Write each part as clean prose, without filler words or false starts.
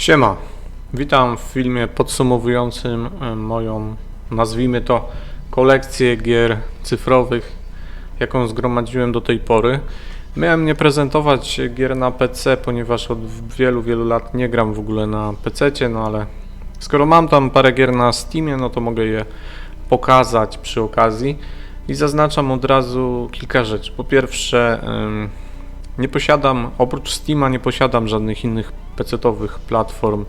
Siema, witam w filmie podsumowującym moją, nazwijmy to, kolekcję gier cyfrowych, jaką zgromadziłem do tej pory. Miałem nie prezentować gier na PC, ponieważ od wielu lat nie gram w ogóle na PC-cie, no ale skoro mam tam parę gier na Steamie, no to mogę je pokazać przy okazji i zaznaczam od razu kilka rzeczy. Po pierwsze, nie posiadam, oprócz Steama nie posiadam żadnych innych PC-towych platform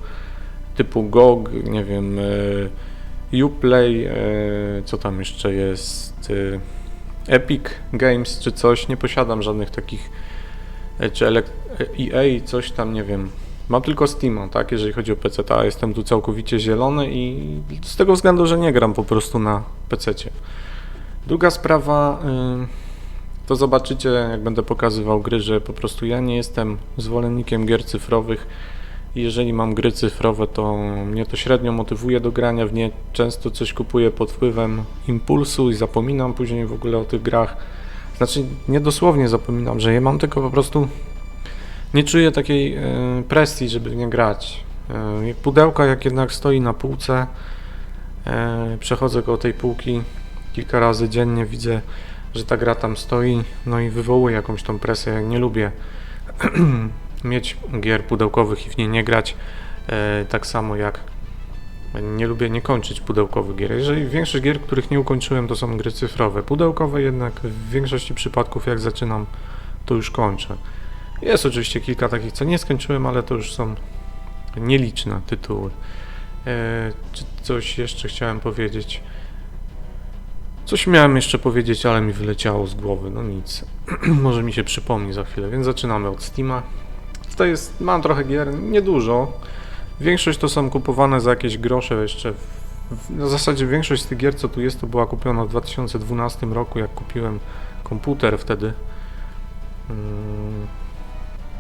typu GOG, nie wiem, Uplay, co tam jeszcze jest, Epic Games czy coś, nie posiadam żadnych takich, czy EA, coś tam, nie wiem. Mam tylko Steama, tak, jeżeli chodzi o PC, a jestem tu całkowicie zielony i z tego względu, że nie gram po prostu na PC-cie. Druga sprawa, to zobaczycie, jak będę pokazywał gry, że po prostu ja nie jestem zwolennikiem gier cyfrowych i jeżeli mam gry cyfrowe, to mnie to średnio motywuje do grania w nie. Często coś kupuję pod wpływem impulsu i zapominam później w ogóle o tych grach. Znaczy, nie dosłownie zapominam, że je mam, tylko po prostu nie czuję takiej presji, żeby w nie grać. Pudełka, jak jednak stoi na półce, przechodzę koło tej półki kilka razy dziennie, widzę, że ta gra tam stoi, no i wywołuje jakąś tą presję. Ja nie lubię mieć gier pudełkowych i w nie nie grać, tak samo jak nie lubię nie kończyć pudełkowych gier. Jeżeli większość gier, których nie ukończyłem, to są gry cyfrowe. Pudełkowe jednak w większości przypadków, jak zaczynam, to już kończę. Jest oczywiście kilka takich, co nie skończyłem, ale to już są nieliczne tytuły. Czy coś jeszcze chciałem powiedzieć? Coś miałem jeszcze powiedzieć, ale mi wyleciało z głowy, no nic. Może mi się przypomni za chwilę, więc zaczynamy od Steama. Tutaj mam trochę gier, niedużo. Większość to są kupowane za jakieś grosze jeszcze. W zasadzie większość z tych gier, co tu jest, to była kupiona w 2012 roku, jak kupiłem komputer wtedy.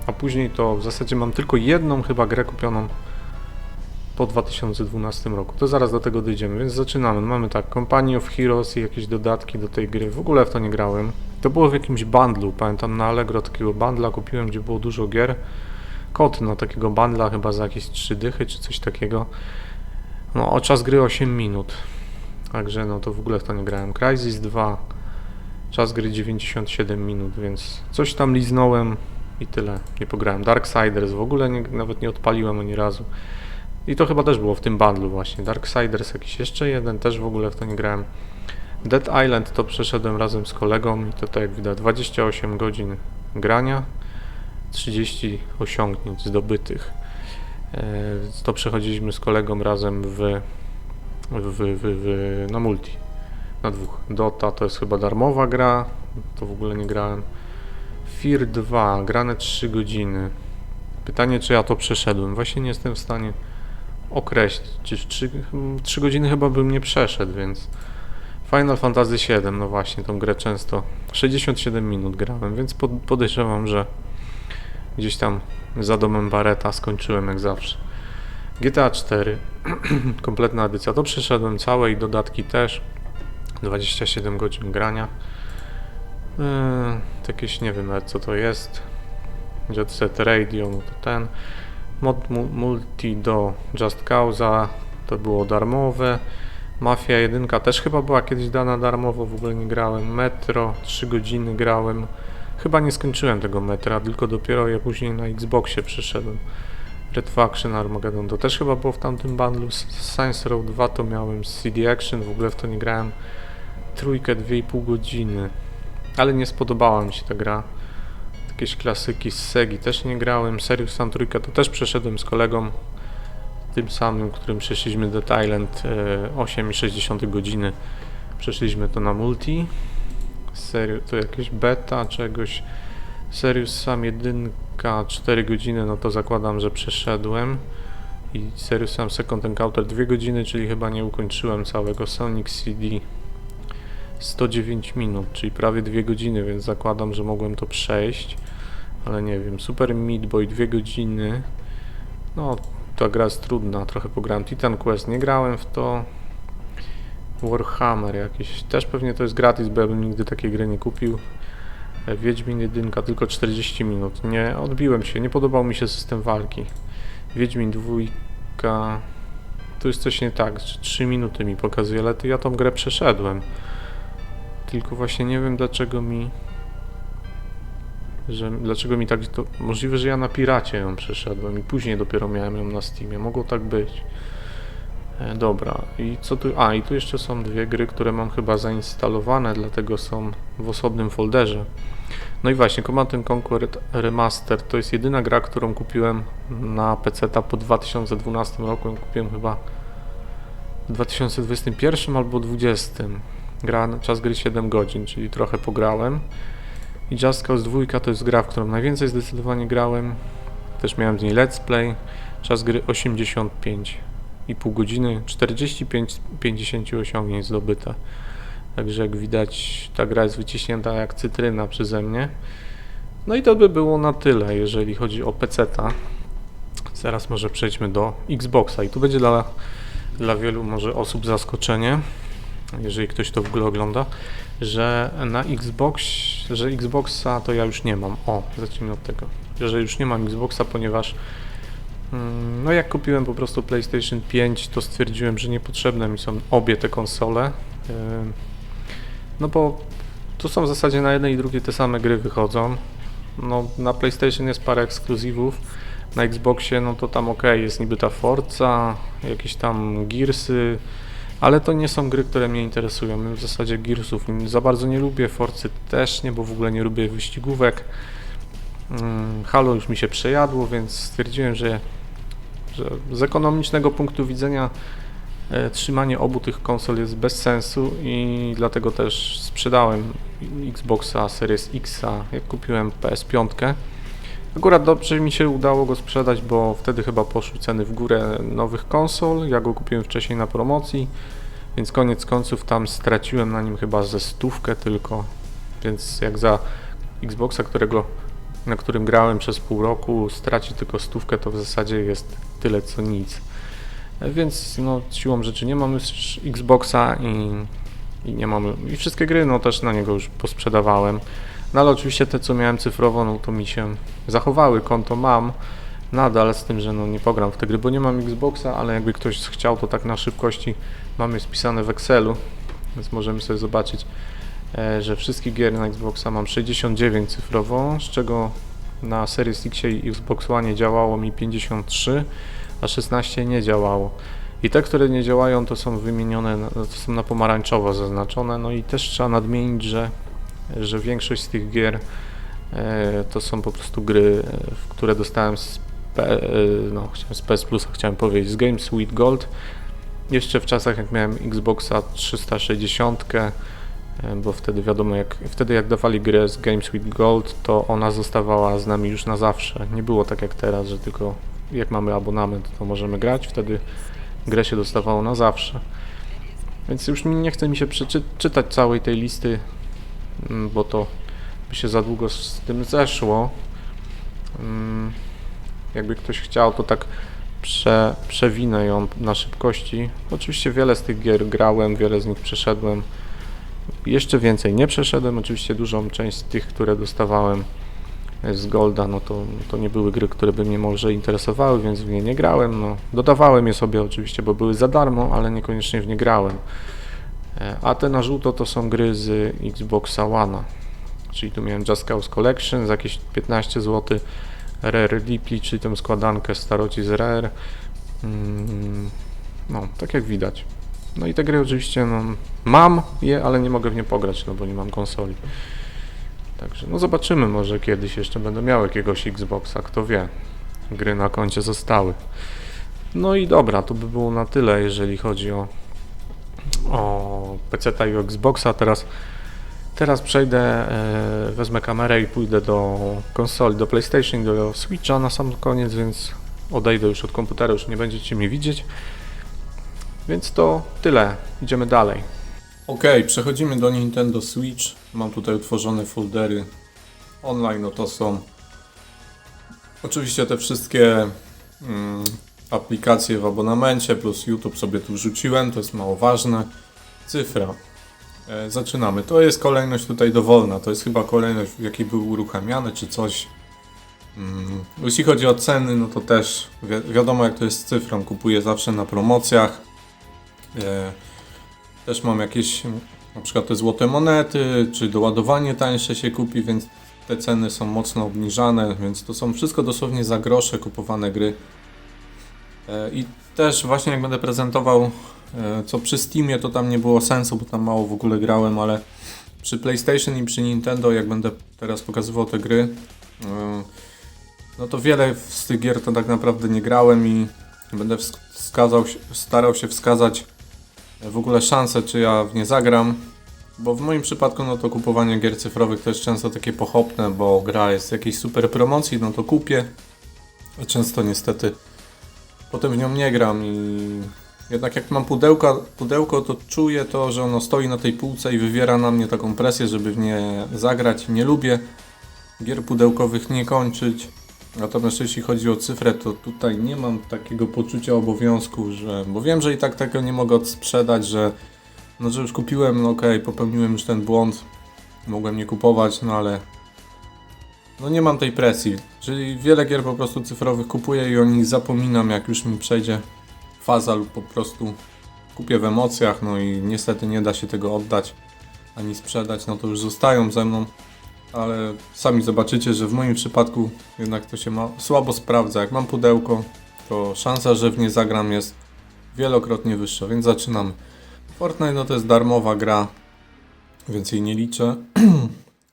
A później to w zasadzie mam tylko jedną chyba grę kupioną po 2012 roku. To zaraz do tego dojdziemy, więc zaczynamy. Mamy tak, Company of Heroes i jakieś dodatki do tej gry. W ogóle w to nie grałem. To było w jakimś bundlu, pamiętam na Allegro takiego bundla kupiłem, gdzie było dużo gier. Kod na takiego bundla chyba za jakieś 3 dychy czy coś takiego. No, o czas gry 8 minut. Także no to w ogóle w to nie grałem. Crysis 2. Czas gry 97 minut, więc coś tam liznąłem i tyle. Nie pograłem. Darksiders w ogóle nawet nie odpaliłem ani razu. I to chyba też było w tym bundlu właśnie. Darksiders jakiś jeszcze jeden, też w ogóle w to nie grałem. Dead Island to przeszedłem razem z kolegą i to tak jak widać 28 godzin grania, 30 osiągnięć zdobytych. To przechodziliśmy z kolegą razem na multi, na dwóch. Dota to jest chyba darmowa gra, to w ogóle nie grałem. Fear 2, grane 3 godziny. Pytanie, czy ja to przeszedłem. Właśnie nie jestem w stanie określić, czy w 3 godziny chyba bym nie przeszedł, więc Final Fantasy 7, no właśnie, tą grę często 67 minut grałem, więc podejrzewam, że gdzieś tam za domem Barretta skończyłem jak zawsze. GTA 4, kompletna edycja, to przeszedłem całe i dodatki też, 27 godzin grania. Jakieś, nie wiem nawet co to jest, Jet Set Radio, no to ten. Mod multi do Just Cause'a to było darmowe. Mafia 1 też chyba była kiedyś dana darmowo, w ogóle nie grałem. Metro 3 godziny grałem. Chyba nie skończyłem tego Metra, tylko dopiero je później na Xboxie przeszedłem. Red Faction Armageddon to też chyba było w tamtym bundlu. Saints Row 2 to miałem z CD Action, w ogóle w to nie grałem. Trójkę 2,5 godziny, ale nie spodobała mi się ta gra. Jakieś klasyki z Segi też nie grałem. Serious Sam Trójka to też przeszedłem z kolegą, tym samym, którym przeszliśmy Dead Island 8,6 godziny. Przeszliśmy to na multi. To jakieś beta czegoś. Serious Sam 1 4 godziny, no to zakładam, że przeszedłem. I Serious Sam Second Encounter 2 godziny, czyli chyba nie ukończyłem całego. Sonic CD 109 minut, czyli prawie 2 godziny, więc zakładam, że mogłem to przejść, ale nie wiem. Super Meat Boy 2 godziny, no ta gra jest trudna, trochę pograłem. Titan Quest nie grałem w to. Warhammer jakiś, też pewnie to jest gratis, bo ja bym nigdy takiej gry nie kupił. Wiedźmin 1 tylko 40 minut, nie odbiłem się, nie podobał mi się system walki. Wiedźmin 2. Tu jest coś nie tak, 3 minuty mi pokazuje, ale ja tą grę przeszedłem. Tylko właśnie nie wiem dlaczego mi tak to... Możliwe, że ja na piracie ją przeszedłem i później dopiero miałem ją na Steamie. Mogło tak być. Dobra, i co tu... i tu jeszcze są dwie gry, które mam chyba zainstalowane, dlatego są w osobnym folderze. No i właśnie, Command & Conquer Remaster to jest jedyna gra, którą kupiłem na PC-ta po 2012 roku. Ją kupiłem chyba w 2021 albo 2020. Czas gry 7 godzin, czyli trochę pograłem. I Just Cause 2 to jest gra, w którą najwięcej zdecydowanie grałem. Też miałem z niej let's play. Czas gry 85,5 godziny, 45-50 osiągnięć zdobyte. Także jak widać, ta gra jest wyciśnięta jak cytryna przeze mnie. No i to by było na tyle, jeżeli chodzi o PC-ta. Teraz może przejdźmy do Xboxa i tu będzie dla wielu może osób zaskoczenie, jeżeli ktoś to w ogóle ogląda, że Xboxa to ja już nie mam. Zacznijmy od tego, że już nie mam Xboxa, ponieważ no jak kupiłem po prostu PlayStation 5, to stwierdziłem, że niepotrzebne mi są obie te konsole. No bo tu są w zasadzie na jednej i drugiej te same gry wychodzą. No na PlayStation jest parę ekskluzywów, na Xboxie no to tam jest niby ta Forza, jakieś tam Gearsy, ale to nie są gry, które mnie interesują. W zasadzie Gearsów za bardzo nie lubię, Forcy też nie, bo w ogóle nie lubię wyścigówek. Halo już mi się przejadło, więc stwierdziłem, że z ekonomicznego punktu widzenia trzymanie obu tych konsol jest bez sensu i dlatego też sprzedałem Xboxa Series X, jak kupiłem PS5. Akurat dobrze mi się udało go sprzedać, bo wtedy chyba poszły ceny w górę nowych konsol. Ja go kupiłem wcześniej na promocji, więc koniec końców tam straciłem na nim chyba ze 100 tylko. Więc jak za Xboxa, na którym grałem przez pół roku, straci tylko 100, to w zasadzie jest tyle co nic. Więc no siłą rzeczy nie mamy już Xboxa i nie mamy, i wszystkie gry no też na niego już posprzedawałem. No ale oczywiście te co miałem cyfrowo, no to mi się zachowały, konto mam nadal, z tym, że no nie pogram w te gry, bo nie mam Xboxa, ale jakby ktoś chciał, to tak na szybkości mamy spisane w Excelu, więc możemy sobie zobaczyć, że wszystkich gier na Xboxa mam 69 cyfrowo, z czego na Series X i Xbox One działało mi 53, a 16 nie działało. I te, które nie działają, to są wymienione, to są na pomarańczowo zaznaczone, no i też trzeba nadmienić, że większość z tych gier to są po prostu gry, które dostałem z PS Plus, chciałem powiedzieć, z Games with Gold. Jeszcze w czasach, jak miałem Xboxa 360, bo wtedy wiadomo, jak dawali grę z Games with Gold, to ona zostawała z nami już na zawsze. Nie było tak jak teraz, że tylko jak mamy abonament, to możemy grać, wtedy grę się dostawało na zawsze. Więc już nie chce mi się przeczytać całej tej listy, bo to by się za długo z tym zeszło. Jakby ktoś chciał, to tak przewinę ją na szybkości. Oczywiście wiele z tych gier grałem, wiele z nich przeszedłem. Jeszcze więcej nie przeszedłem, oczywiście dużą część z tych, które dostawałem z Golda, no to nie były gry, które by mnie może interesowały, więc w nie nie grałem. No, dodawałem je sobie oczywiście, bo były za darmo, ale niekoniecznie w nie grałem. A te na żółto to są gry z Xboxa One. Czyli tu miałem Just Cause Collection za jakieś 15 zł, Rare Replay, czyli tę składankę staroci z Rare. No, tak jak widać. No i te gry oczywiście mam je, ale nie mogę w nie pograć, no bo nie mam konsoli. Także no zobaczymy, może kiedyś jeszcze będę miał jakiegoś Xboxa, kto wie. Gry na koncie zostały. No i dobra, to by było na tyle, jeżeli chodzi o PC-ta i o Xboxa. Teraz przejdę, wezmę kamerę i pójdę do konsoli, do PlayStation, do Switcha na sam koniec, więc odejdę już od komputera, już nie będziecie mnie widzieć. Więc to tyle, idziemy dalej. Ok, przechodzimy do Nintendo Switch. Mam tutaj utworzone foldery online, no to są oczywiście te wszystkie aplikacje w abonamencie, plus YouTube sobie tu wrzuciłem, to jest mało ważne. Cyfra. Zaczynamy. To jest kolejność tutaj dowolna, to jest chyba kolejność, w jakiej był uruchamiany, czy coś. Jeśli chodzi o ceny, no to też wiadomo jak to jest z cyfrą, kupuję zawsze na promocjach. Też mam jakieś, na przykład te złote monety, czy doładowanie tańsze się kupi, więc te ceny są mocno obniżane, więc to są wszystko dosłownie za grosze kupowane gry. I też właśnie jak będę prezentował, co przy Steamie, to tam nie było sensu, bo tam mało w ogóle grałem, ale przy PlayStation i przy Nintendo, jak będę teraz pokazywał te gry, no to wiele z tych gier to tak naprawdę nie grałem i będę starał się wskazać w ogóle szansę, czy ja w nie zagram, bo w moim przypadku no to kupowanie gier cyfrowych to jest często takie pochopne, bo gra jest w jakiejś super promocji, no to kupię, a często niestety potem w nią nie gram i jednak jak mam pudełko, to czuję to, że ono stoi na tej półce i wywiera na mnie taką presję, żeby w nie zagrać. Nie lubię gier pudełkowych nie kończyć. Natomiast jeśli chodzi o cyfrę, to tutaj nie mam takiego poczucia obowiązku, bo wiem, że i tak tego nie mogę odsprzedać, że już kupiłem, no okej, popełniłem już ten błąd, mogłem nie kupować, no ale no nie mam tej presji. Czyli wiele gier po prostu cyfrowych kupuję i o nich zapominam, jak już mi przejdzie faza lub po prostu kupię w emocjach, no i niestety nie da się tego oddać ani sprzedać, no to już zostają ze mną. Ale sami zobaczycie, że w moim przypadku jednak to się słabo sprawdza. Jak mam pudełko, to szansa, że w nie zagram jest wielokrotnie wyższa, więc zaczynamy. Fortnite no to jest darmowa gra, więc jej nie liczę.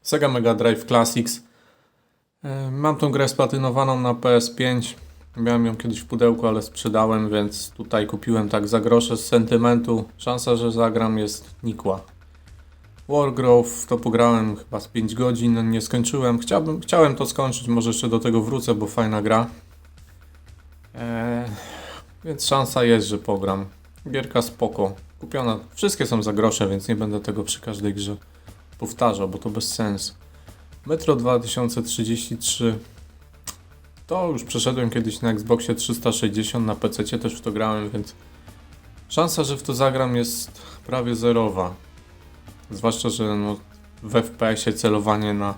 Sega Mega Drive Classics. Mam tą grę splatynowaną na PS5. Miałem ją kiedyś w pudełku, ale sprzedałem, więc tutaj kupiłem tak za grosze z sentymentu. Szansa, że zagram jest nikła. Wargrove to pograłem chyba z 5 godzin, nie skończyłem. Chciałem to skończyć, może jeszcze do tego wrócę, bo fajna gra. Więc szansa jest, że pogram. Gierka spoko. Kupiona. Wszystkie są za grosze, więc nie będę tego przy każdej grze powtarzał, bo to bez sensu. Metro 2033. To już przeszedłem kiedyś na Xboxie 360, na PC też w to grałem, więc szansa, że w to zagram jest prawie zerowa. Zwłaszcza, że no, w FPS-ie celowanie na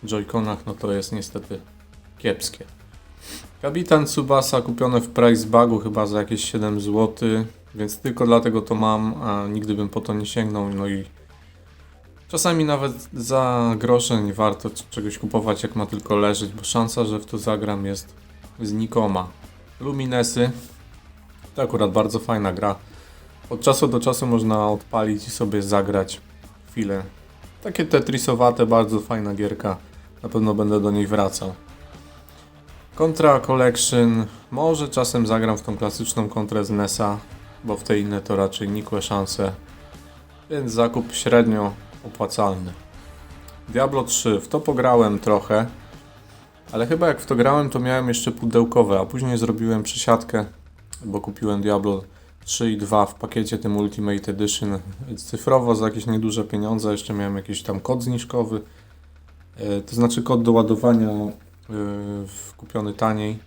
Joy-Conach no to jest niestety kiepskie. Kapitan Tsubasa kupione w Price Bagu chyba za jakieś 7 zł, więc tylko dlatego to mam, a nigdy bym po to nie sięgnął. No i czasami nawet za grosze nie warto czegoś kupować, jak ma tylko leżeć, bo szansa, że w to zagram jest znikoma. Luminesy to akurat bardzo fajna gra. Od czasu do czasu można odpalić i sobie zagrać chwilę. Takie tetrisowate, bardzo fajna gierka. Na pewno będę do niej wracał. Contra Collection. Może czasem zagram w tą klasyczną kontrę z NES-a, bo w te inne to raczej nikłe szanse. Więc zakup średnio opłacalny. Diablo 3. W to pograłem trochę. Ale chyba jak w to grałem, to miałem jeszcze pudełkowe, a później zrobiłem przesiadkę, bo kupiłem Diablo 3 i 2 w pakiecie tym Ultimate Edition cyfrowo za jakieś nieduże pieniądze. Jeszcze miałem jakiś tam kod zniżkowy, to znaczy kod do ładowania kupiony taniej.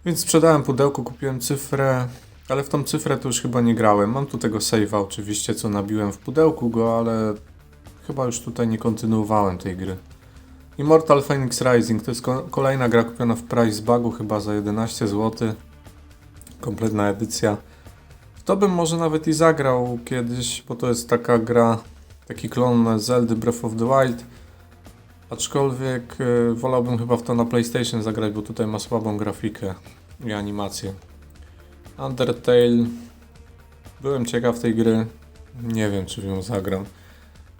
Więc sprzedałem pudełko, kupiłem cyfrę, ale w tą cyfrę to już chyba nie grałem. Mam tu tego save'a oczywiście, co nabiłem w pudełku go, ale chyba już tutaj nie kontynuowałem tej gry. Immortal Phoenix Rising to jest kolejna gra kupiona w Price Bagu chyba za 11 zł. Kompletna edycja. W to bym może nawet i zagrał kiedyś, bo to jest taka gra, taki klon Zelda Breath of the Wild. Aczkolwiek wolałbym chyba w to na PlayStation zagrać, bo tutaj ma słabą grafikę i animację. Undertale. Byłem ciekaw tej gry. Nie wiem, czy w nią zagram.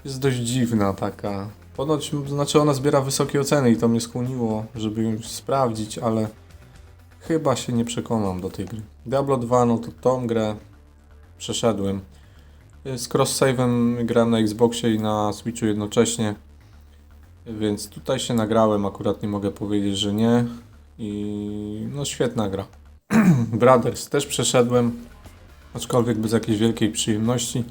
Jest dość dziwna taka. Ponoć, znaczy ona zbiera wysokie oceny i to mnie skłoniło, żeby ją sprawdzić, ale chyba się nie przekonam do tej gry. Diablo 2, no to tą grę przeszedłem. Z cross-save'em grałem na Xboxie i na Switchu jednocześnie, więc tutaj się nagrałem, akurat nie mogę powiedzieć, że nie. I no świetna gra. Brothers też przeszedłem, aczkolwiek bez jakiejś wielkiej przyjemności.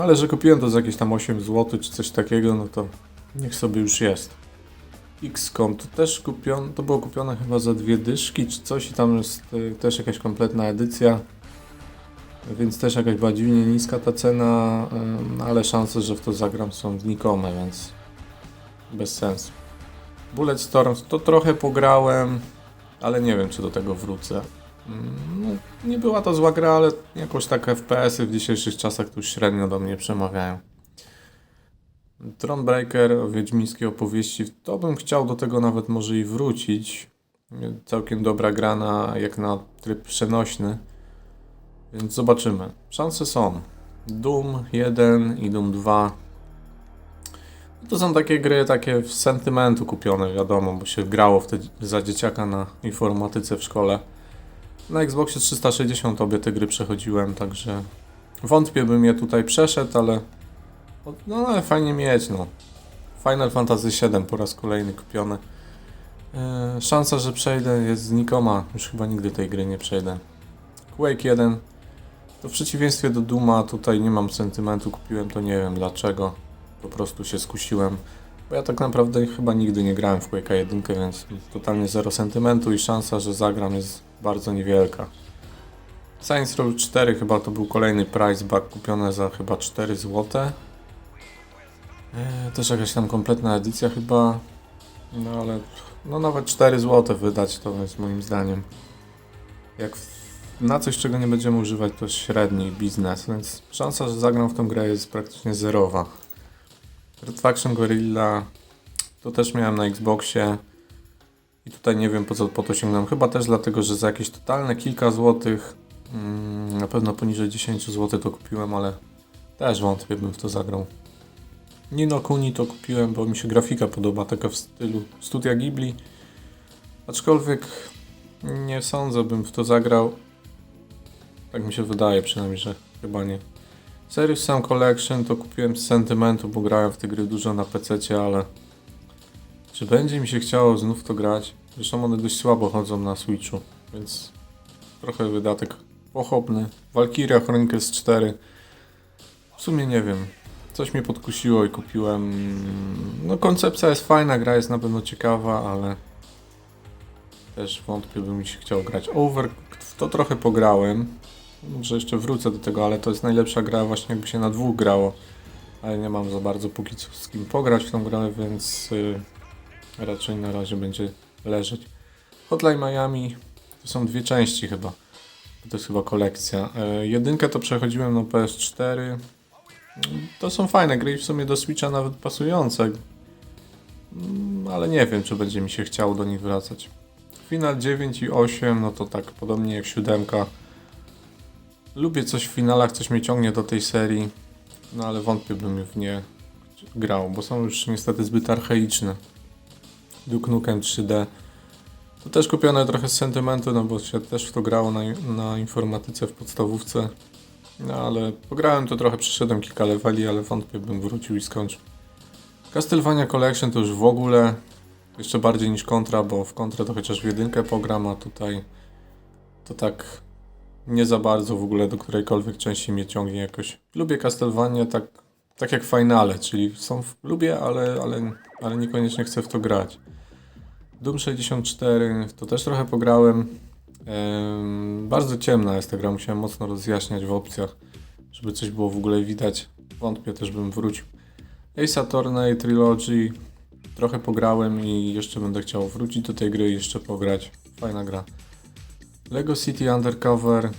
Ale że kupiłem to za jakieś tam 8 zł czy coś takiego, no to niech sobie już jest. XCOM to też kupione, to było kupione chyba za 2 dyszki czy coś i tam jest też jakaś kompletna edycja. Więc też jakaś była dziwnie niska ta cena, ale szanse, że w to zagram są znikome, więc bez sensu. Bulletstorm to trochę pograłem, ale nie wiem, czy do tego wrócę. No, nie była to zła gra, ale jakoś tak FPS-y w dzisiejszych czasach tu średnio do mnie przemawiają. Thronebreaker, wiedźmińskie opowieści, to bym chciał do tego nawet może i wrócić. Całkiem dobra gra jak na tryb przenośny. Więc zobaczymy. Szanse są. Doom 1 i Doom 2. To są takie gry, takie z sentymentu kupione, wiadomo, bo się grało wtedy za dzieciaka na informatyce w szkole. Na Xboxie 360 obie te gry przechodziłem, także wątpię bym je tutaj przeszedł, ale fajnie mieć, no. Final Fantasy VII po raz kolejny kupiony. Szansa, że przejdę jest znikoma, już chyba nigdy tej gry nie przejdę. Quake 1, to w przeciwieństwie do Dooma tutaj nie mam sentymentu, kupiłem to nie wiem dlaczego. Po prostu się skusiłem, bo ja tak naprawdę chyba nigdy nie grałem w Quake'a 1, więc totalnie zero sentymentu i szansa, że zagram jest bardzo niewielka. Saints Row 4 chyba to był kolejny price back kupione za chyba 4 zł. Też jakaś tam kompletna edycja chyba, no ale nawet 4 zł wydać to jest moim zdaniem. Jak na coś, czego nie będziemy używać, to średni biznes, więc szansa, że zagram w tą grę jest praktycznie zerowa. Red Faction Guerrilla to też miałem na Xboxie i tutaj nie wiem po to sięgnąłem. Chyba też dlatego, że za jakieś totalne kilka złotych, na pewno poniżej 10 zł to kupiłem, ale też wątpię bym w to zagrał. Ni no Kuni to kupiłem, bo mi się grafika podoba, taka w stylu Studia Ghibli. Aczkolwiek nie sądzę, bym w to zagrał. Tak mi się wydaje przynajmniej, że chyba nie. Serious Sam Collection to kupiłem z sentymentu, bo grałem w te gry dużo na PC-cie, ale czy będzie mi się chciało znów to grać? Zresztą one dość słabo chodzą na Switchu, więc trochę wydatek pochopny. Valkyria Chronicles 4. W sumie nie wiem. Coś mnie podkusiło i kupiłem. No koncepcja jest fajna, gra jest na pewno ciekawa, ale też wątpię, by mi się chciało grać. Overcooked w to trochę pograłem. Może jeszcze wrócę do tego, ale to jest najlepsza gra właśnie jakby się na dwóch grało. Ale nie mam za bardzo póki co z kim pograć w tą grę, więc raczej na razie będzie leżeć. Hotline Miami to są dwie części chyba. To jest chyba kolekcja. Jedynkę to przechodziłem na PS4. To są fajne gry i w sumie do Switcha nawet pasujące. Ale nie wiem, czy będzie mi się chciało do nich wracać. Final 9 i 8, no to tak podobnie jak 7. Lubię coś w finalach, coś mnie ciągnie do tej serii, no ale wątpię bym w nie grał, bo są już niestety zbyt archaiczne. Duke Nukem 3D to też kupione trochę z sentymentu, no bo się też w to grało na informatyce w podstawówce. No ale pograłem to trochę, przeszedłem kilka leveli, ale wątpię bym wrócił i skończył. Castlevania Collection to już w ogóle, jeszcze bardziej niż Contra, bo w Contra to chociaż w jedynkę pogram, a tutaj to tak nie za bardzo w ogóle do którejkolwiek części mnie ciągnie jakoś. Lubię Castlevania tak jak Finale, czyli lubię, ale niekoniecznie chcę w to grać. Doom 64 to też trochę pograłem. Bardzo ciemna jest ta gra, musiałem mocno rozjaśniać w opcjach, żeby coś było w ogóle widać. Wątpię też bym wrócił. Ace Attorney Trilogy trochę pograłem i jeszcze będę chciał wrócić do tej gry i jeszcze pograć. Fajna gra. Lego City Undercover.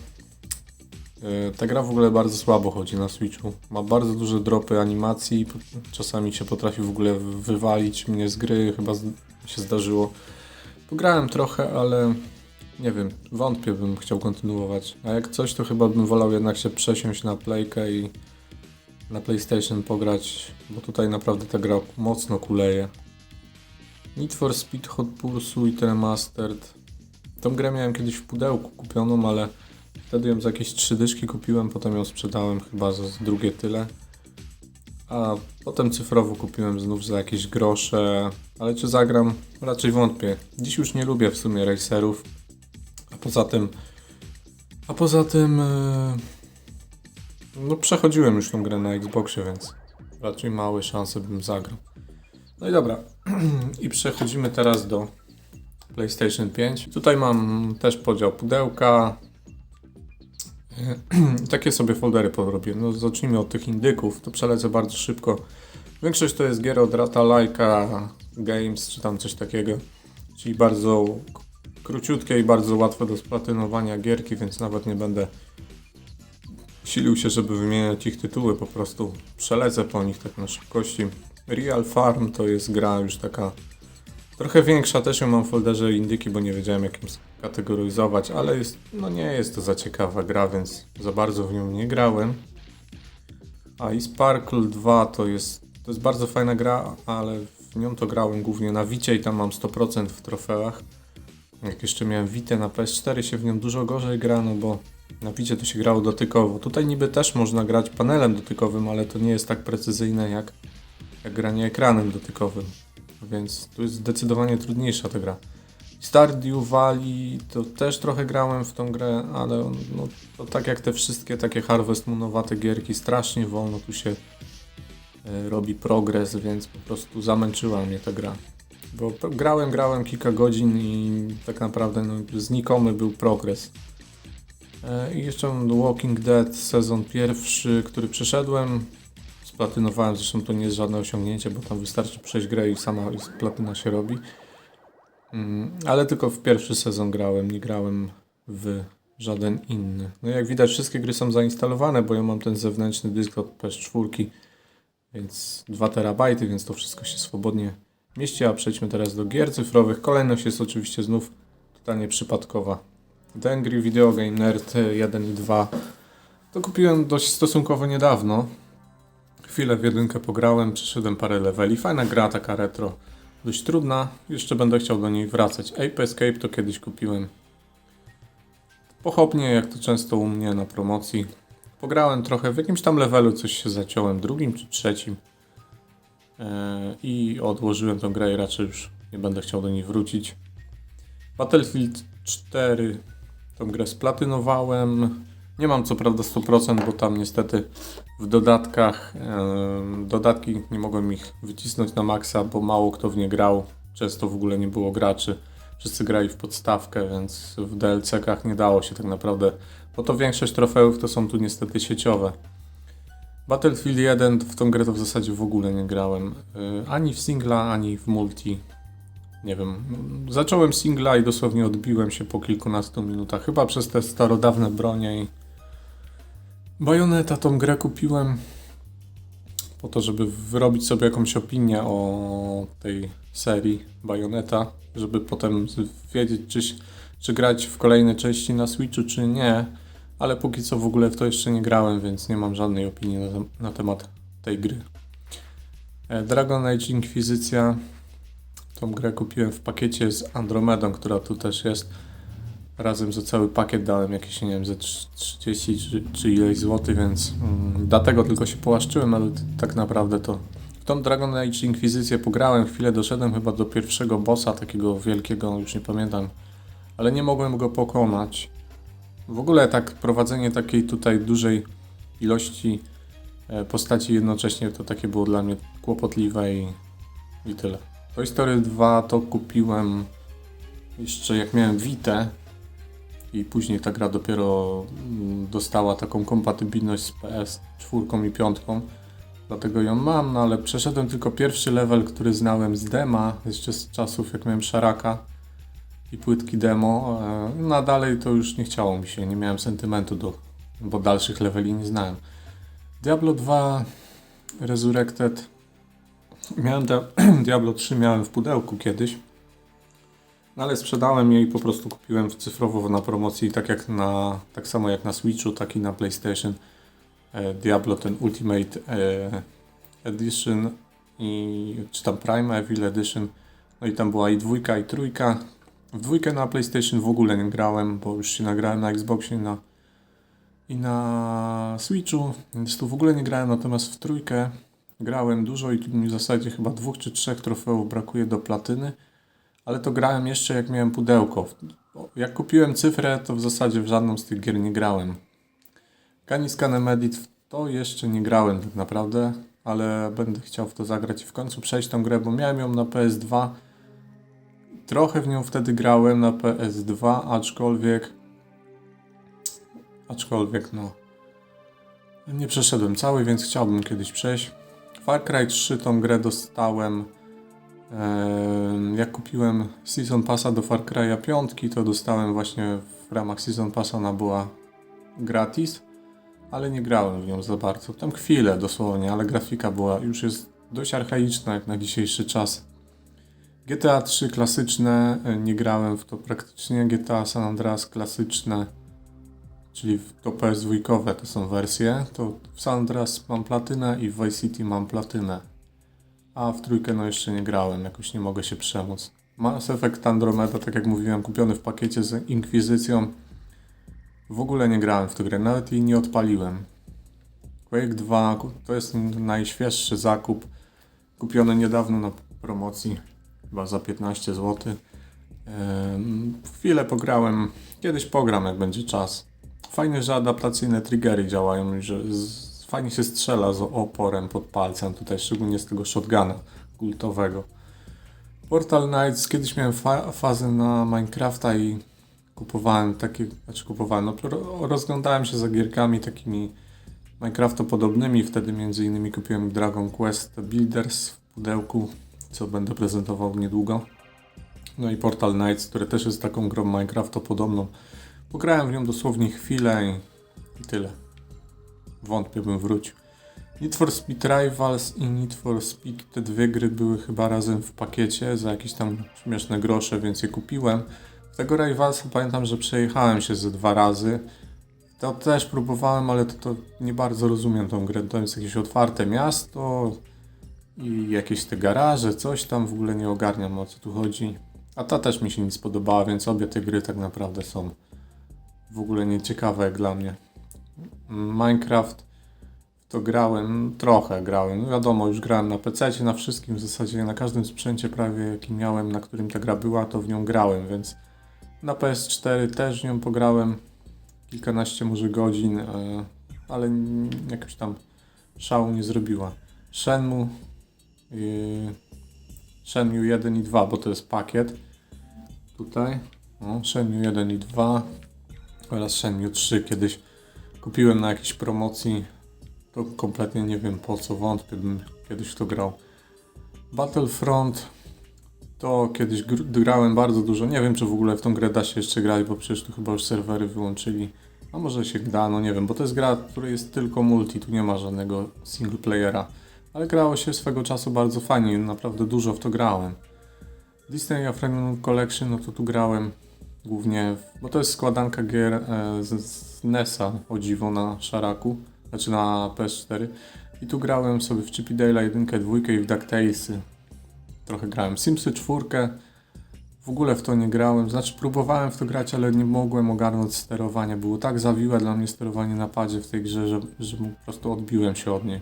Ta gra w ogóle bardzo słabo chodzi na Switchu. Ma bardzo duże dropy animacji. Czasami się potrafi w ogóle wywalić mnie z gry. Chyba się zdarzyło. Pograłem trochę, ale nie wiem, wątpię bym chciał kontynuować. A jak coś, to chyba bym wolał jednak się przesiąść na Playkę i na PlayStation pograć, bo tutaj naprawdę ta gra mocno kuleje. Need for Speed Hot Pursuit Remastered. Tą grę miałem kiedyś w pudełku kupioną, ale wtedy ją za jakieś 3 dyszki kupiłem, potem ją sprzedałem chyba za drugie tyle. A potem cyfrowo kupiłem znów za jakieś grosze, ale czy zagram? Raczej wątpię. Dziś już nie lubię w sumie racerów, a poza tym no przechodziłem już tą grę na Xboxie, więc raczej małe szanse bym zagrał. No i dobra, i przechodzimy teraz do PlayStation 5. Tutaj mam też podział pudełka. Takie sobie foldery porobię. No zacznijmy od tych indyków, to przelecę bardzo szybko. Większość to jest gier od Rata Laika, Games, czy tam coś takiego. Czyli bardzo króciutkie i bardzo łatwe do splatynowania gierki, więc nawet nie będę silił się, żeby wymieniać ich tytuły, po prostu przelecę po nich tak na szybkości. Real Farm to jest gra już taka trochę większa, też ją mam w folderze indyki, bo nie wiedziałem jak ją kategoryzować, ale jest, no nie jest to za ciekawa gra, więc za bardzo w nią nie grałem. A i Sparkle 2 to jest bardzo fajna gra, ale w nią to grałem głównie na Vicie i tam mam 100% w trofeach. Jak jeszcze miałem Vitę na PS4 się w nią dużo gorzej gra, no bo na Vicie to się grało dotykowo. Tutaj niby też można grać panelem dotykowym, ale to nie jest tak precyzyjne jak granie ekranem dotykowym. Więc tu jest zdecydowanie trudniejsza ta gra. Stardew Valley to też trochę grałem w tą grę, ale no, to tak jak te wszystkie takie Harvest Moonowate gierki, strasznie wolno tu się robi progres, więc po prostu zamęczyła mnie ta gra. Bo grałem kilka godzin i tak naprawdę no, znikomy był progres. I jeszcze mam The Walking Dead sezon pierwszy, który przeszedłem. Splatynowałem, zresztą to nie jest żadne osiągnięcie, bo tam wystarczy przejść grę i sama platyna się robi. Ale tylko w pierwszy sezon grałem, nie grałem w żaden inny. No jak widać wszystkie gry są zainstalowane, bo ja mam ten zewnętrzny dysk od PS4, więc 2 terabajty, więc to wszystko się swobodnie mieści. A przejdźmy teraz do gier cyfrowych. Kolejność jest oczywiście znów totalnie przypadkowa. The Angry Video Game Nerd 1 i 2 to kupiłem dość stosunkowo niedawno. Chwilę w jedynkę pograłem, przeszedłem parę leveli. Fajna gra, taka retro. Dość trudna, jeszcze będę chciał do niej wracać. Ape Escape to kiedyś kupiłem pochopnie, jak to często u mnie na promocji. Pograłem trochę, w jakimś tam levelu coś się zaciąłem, drugim czy trzecim. I odłożyłem tę grę i raczej już nie będę chciał do niej wrócić. Battlefield 4, tą grę splatynowałem. Nie mam co prawda 100%, bo tam niestety w dodatkach dodatki nie mogłem ich wycisnąć na maksa, bo mało kto w nie grał. Często w ogóle nie było graczy. Wszyscy grali w podstawkę, więc w DLC-kach nie dało się tak naprawdę, bo to większość trofeów to są tu niestety sieciowe. Battlefield 1 w tą grę to w zasadzie w ogóle nie grałem. Ani w singla, ani w multi. Nie wiem. Zacząłem singla i dosłownie odbiłem się po kilkunastu minutach. Chyba przez te starodawne bronie i Bayonetta tą grę kupiłem po to, żeby wyrobić sobie jakąś opinię o tej serii Bayonetta, żeby potem wiedzieć, czy grać w kolejne części na Switchu, czy nie, ale póki co w ogóle w to jeszcze nie grałem, więc nie mam żadnej opinii na temat tej gry. Dragon Age Inkwizycja, tą grę kupiłem w pakiecie z Andromedą, która tu też jest. Razem za cały pakiet dałem jakieś, nie wiem, ze 30 czy ileś złotych, więc dlatego tylko się połaszczyłem, ale tak naprawdę to w tą Dragon Age Inkwizycję pograłem chwilę, doszedłem chyba do pierwszego bossa, takiego wielkiego, już nie pamiętam, ale nie mogłem go pokonać. W ogóle tak prowadzenie takiej tutaj dużej ilości postaci jednocześnie to takie było dla mnie kłopotliwe i tyle. Toy Story 2 to kupiłem jeszcze jak miałem Vitę i później ta gra dopiero dostała taką kompatybilność z PS4 i 5, dlatego ją mam, no ale przeszedłem tylko pierwszy level, który znałem z dema, jeszcze z czasów jak miałem Szaraka i płytki demo, no a dalej to już nie chciało mi się, nie miałem sentymentu bo dalszych leveli nie znałem. Diablo 2 Resurrected, miałem Diablo 3 miałem w pudełku kiedyś, no ale sprzedałem je i po prostu kupiłem cyfrowo na promocji, tak samo jak na Switchu, tak i na PlayStation. Diablo ten Ultimate Edition czy tam Prime Evil Edition. No i tam była i 2 i 3. W 2 na PlayStation w ogóle nie grałem, bo już się nagrałem na Xboxie i na Switchu, więc tu w ogóle nie grałem, natomiast w 3 grałem dużo i tu mi w zasadzie chyba 2 czy 3 trofeów brakuje do platyny. Ale to grałem jeszcze jak miałem pudełko. Jak kupiłem cyfrę, to w zasadzie w żadną z tych gier nie grałem. Canis Canem Edit w to jeszcze nie grałem tak naprawdę, ale będę chciał w to zagrać i w końcu przejść tą grę, bo miałem ją na PS2. Trochę w nią wtedy grałem na PS2, aczkolwiek no nie przeszedłem cały, więc chciałbym kiedyś przejść. Far Cry 3 tą grę dostałem Jak kupiłem Season Passa do Far Cry'a 5, to dostałem właśnie w ramach Season Passa, ona była gratis, ale nie grałem w nią za bardzo. Tam chwilę dosłownie, ale grafika już jest dość archaiczna jak na dzisiejszy czas. GTA 3 klasyczne, nie grałem w to praktycznie. GTA San Andreas klasyczne, czyli to PS2 to są wersje. To w San Andreas mam platynę i w Vice City mam platynę. A w trójkę no jeszcze nie grałem, jakoś nie mogę się przemóc. Mass Effect Andromeda, tak jak mówiłem, kupiony w pakiecie z Inkwizycją. W ogóle nie grałem w tę grę, nawet jej nie odpaliłem. Quake 2 to jest najświeższy zakup. Kupiony niedawno na promocji, chyba za 15 zł. Chwilę pograłem, kiedyś pogram jak będzie czas. Fajnie, że adaptacyjne triggery działają, że fajnie się strzela z oporem pod palcem, tutaj szczególnie z tego shotguna gultowego. Portal Knights, kiedyś miałem fazę na Minecrafta i rozglądałem się za gierkami takimi Minecrafta podobnymi, wtedy między innymi kupiłem Dragon Quest Builders w pudełku, co będę prezentował niedługo. No i Portal Knights, które też jest taką grą Minecrafta podobną. Pograłem w nią dosłownie chwilę i tyle. Wątpię, bym wrócił. Need for Speed Rivals i Need for Speed, te dwie gry były chyba razem w pakiecie za jakieś tam śmieszne grosze, więc je kupiłem. Tego Rivalsa pamiętam, że przejechałem się ze 2 razy. To też próbowałem, ale to nie bardzo rozumiem tą grę. To jest jakieś otwarte miasto i jakieś te garaże, coś tam, w ogóle nie ogarniam, o co tu chodzi. A ta też mi się nie spodobała, więc obie te gry tak naprawdę są w ogóle nieciekawe jak dla mnie. Minecraft to trochę grałem. No wiadomo, już grałem na PC, na wszystkim w zasadzie, na każdym sprzęcie prawie jaki miałem, na którym ta gra była, to w nią grałem, więc na PS4 też w nią pograłem kilkanaście może godzin, ale jakoś tam szału nie zrobiła. Shenmue 1 i 2, bo to jest pakiet. Tutaj Shenmue 1 i 2 oraz Shenmue 3 kiedyś kupiłem na jakiejś promocji. To kompletnie nie wiem po co, wątpię, bym kiedyś w to grał. Battlefront to kiedyś grałem bardzo dużo. Nie wiem, czy w ogóle w tą grę da się jeszcze grać, bo przecież tu chyba już serwery wyłączyli. A może się da, no nie wiem, bo to jest gra, w której jest tylko multi, tu nie ma żadnego single playera. Ale grało się swego czasu bardzo fajnie, naprawdę dużo w to grałem. Disney Afternoon Collection, no to tu grałem głównie, bo to jest składanka gier z NES-a, o dziwo, na szaraku, znaczy na PS4. I tu grałem sobie w Chippy Dale'a 1, 2 i w DuckTalesy. Trochę grałem Simsy 4, w ogóle w to nie grałem, znaczy próbowałem w to grać, ale nie mogłem ogarnąć sterowania. Było tak zawiłe dla mnie sterowanie na padzie w tej grze, że po prostu odbiłem się od niej.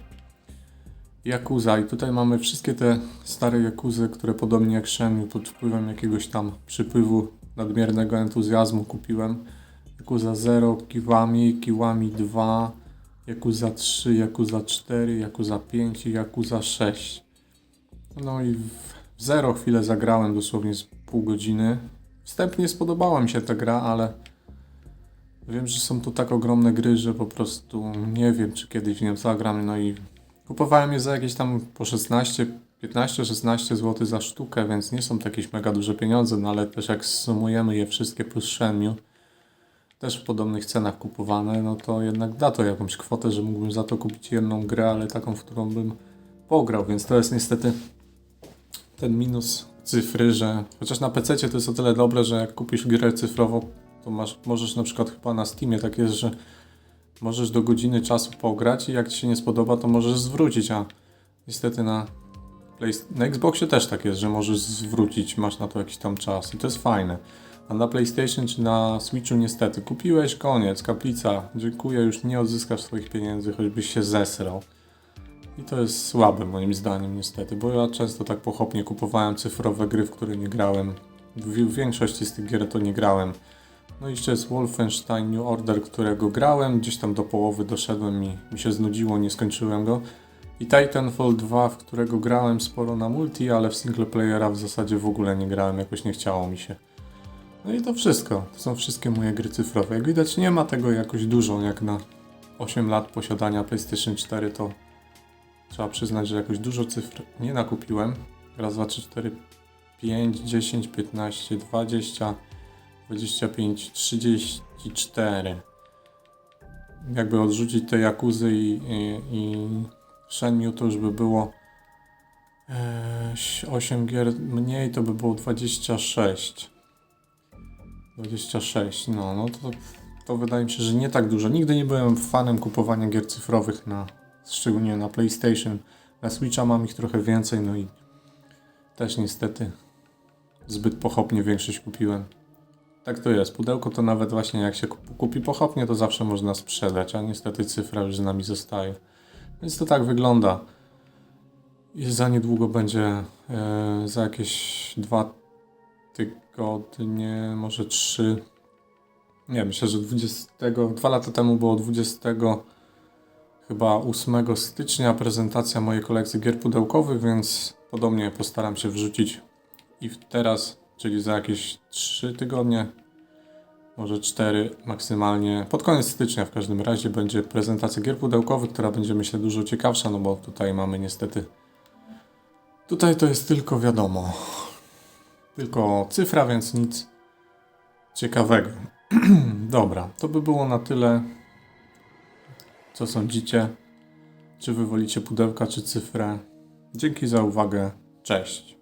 Yakuza i tutaj mamy wszystkie te stare Yakuzy, które podobnie jak Shenmue pod wpływem jakiegoś tam przypływu nadmiernego entuzjazmu kupiłem. Yakuza 0, Kiwami 2, Yakuza 3, Yakuza 4, Yakuza 5 i Yakuza 6. No i w 0 chwilę zagrałem, dosłownie z pół godziny. Wstępnie spodobała mi się ta gra, ale wiem, że są to tak ogromne gry, że po prostu nie wiem, czy kiedyś w nią zagram. No i kupowałem je za jakieś tam po 15-16 zł za sztukę, więc nie są to jakieś mega duże pieniądze, no ale też jak sumujemy je wszystkie plus Shenmue, też w podobnych cenach kupowane, no to jednak da to jakąś kwotę, że mógłbym za to kupić jedną grę, ale taką, w którą bym pograł, więc to jest niestety ten minus cyfry, że chociaż na PC to jest o tyle dobre, że jak kupisz grę cyfrową, to możesz na przykład chyba na Steamie tak jest, że możesz do godziny czasu pograć i jak Ci się nie spodoba, to możesz zwrócić, a niestety na Xboxie też tak jest, że możesz zwrócić, masz na to jakiś tam czas i to jest fajne. A na PlayStation czy na Switchu niestety kupiłeś, koniec, kaplica, dziękuję, już nie odzyskasz swoich pieniędzy, choćbyś się zesrał. I to jest słabe moim zdaniem niestety, bo ja często tak pochopnie kupowałem cyfrowe gry, w które nie grałem. W większości z tych gier to nie grałem. No i jeszcze jest Wolfenstein New Order, którego grałem, gdzieś tam do połowy doszedłem i mi się znudziło, nie skończyłem go. I Titanfall 2, w którego grałem sporo na multi, ale w single playera w zasadzie w ogóle nie grałem, jakoś nie chciało mi się. No i to wszystko, to są wszystkie moje gry cyfrowe. Jak widać nie ma tego jakoś dużo, jak na 8 lat posiadania PlayStation 4 to trzeba przyznać, że jakoś dużo cyfr nie nakupiłem. Raz, dwa, trzy, cztery, 5, 10, 15, 20, 25, 34. Jakby odrzucić te Yakuzy i Shenmue, to już by było 8 gier mniej, to by było 26. 26, no to wydaje mi się, że nie tak dużo. Nigdy nie byłem fanem kupowania gier cyfrowych, szczególnie na PlayStation. Na Switcha mam ich trochę więcej, no i też niestety zbyt pochopnie większość kupiłem. Tak to jest. Pudełko to nawet właśnie jak się kupi pochopnie, to zawsze można sprzedać, a niestety cyfra już z nami zostaje. Więc to tak wygląda. I za niedługo będzie, za jakieś 2 tygodnie, może 3. Nie, myślę, że 2 lata temu było 8 stycznia prezentacja mojej kolekcji gier pudełkowych, więc podobnie postaram się wrzucić i teraz, czyli za jakieś 3 tygodnie, może 4 maksymalnie. Pod koniec stycznia w każdym razie będzie prezentacja gier pudełkowych, która będzie, myślę, dużo ciekawsza, no bo tutaj mamy niestety... Tutaj to jest tylko, wiadomo, tylko cyfra, więc nic ciekawego. Dobra, to by było na tyle. Co sądzicie? Czy wy wolicie pudełka, czy cyfrę? Dzięki za uwagę. Cześć.